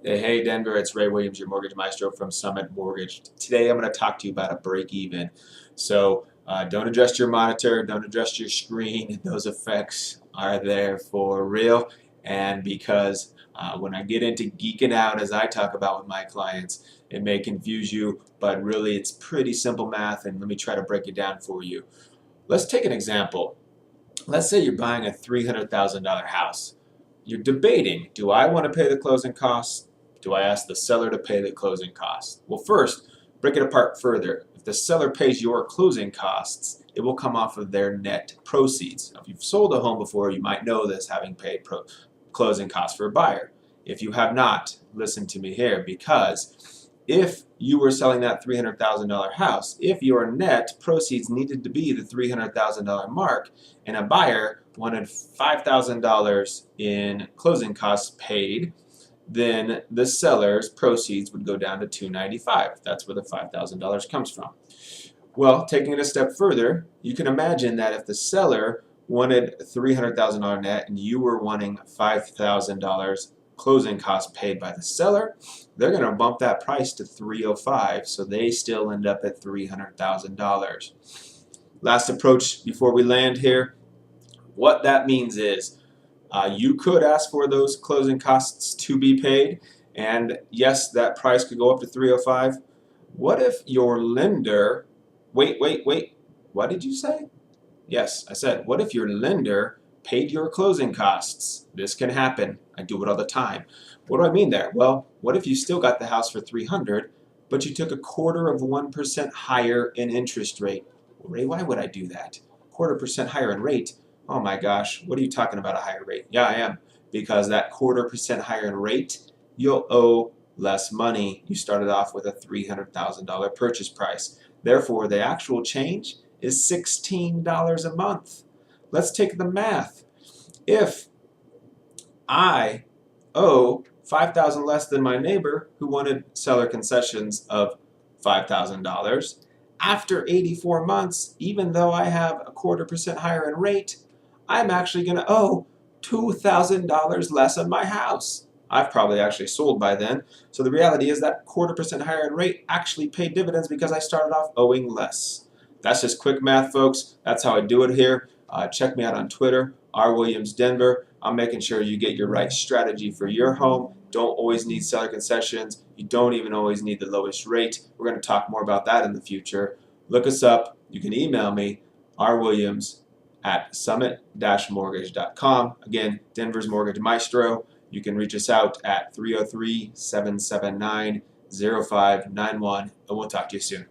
Hey Denver, it's Ray Williams, your mortgage maestro from Summit Mortgage. Today I'm going to talk to you about a break even. Don't adjust your monitor, don't adjust your screen. Those effects are there for real. And because when I get into geeking out, as I talk about with my clients, it may confuse you, but really it's pretty simple math. And let me try to break it down for you. Let's take an example. Let's say you're buying a $300,000 house. You're debating, do I want to pay the closing costs? Do I ask the seller to pay the closing costs? Well, first, break it apart further. If the seller pays your closing costs, it will come off of their net proceeds. Now, if you've sold a home before, you might know this, having paid closing costs for a buyer. If you have not, listen to me here, because if you were selling that $300,000 house, if your net proceeds needed to be the $300,000 mark, and a buyer wanted $5,000 in closing costs paid, then the seller's proceeds would go down to $295. That's where the $5,000 comes from. Well, taking it a step further, you can imagine that if the seller wanted $300,000 net and you were wanting $5,000 closing costs paid by the seller, they're going to bump that price to $305, so they still end up at $300,000. Last approach before we land here, what that means is you could ask for those closing costs to be paid, and yes, that price could go up to $305. What if your lender, wait, what did you say? Yes, I said, what if your lender paid your closing costs? This can happen. I do it all the time. What do I mean there? Well, what if you still got the house for $300, but you took 1/4% higher in interest rate? Ray, why would I do that? 1/4% higher in rate? Oh my gosh, what are you talking about a higher rate? Yeah, I am. Because that 1/4% higher in rate, you'll owe less money. You started off with a $300,000 purchase price. Therefore, the actual change is $16 a month. Let's take the math. If I owe $5,000 less than my neighbor who wanted seller concessions of $5,000, after 84 months, even though I have 1/4% higher in rate, I'm actually going to owe $2,000 less on my house. I've probably actually sold by then. So the reality is that 1/4% higher in rate actually paid dividends because I started off owing less. That's just quick math, folks. That's how I do it here. Check me out on Twitter, rwilliamsdenver. I'm making sure you get your right strategy for your home. Don't always need seller concessions. You don't even always need the lowest rate. We're going to talk more about that in the future. Look us up. You can email me, rwilliams@summit-mortgage.com. Again, Denver's Mortgage Maestro. You can reach us out at 303-779-0591, and we'll talk to you soon.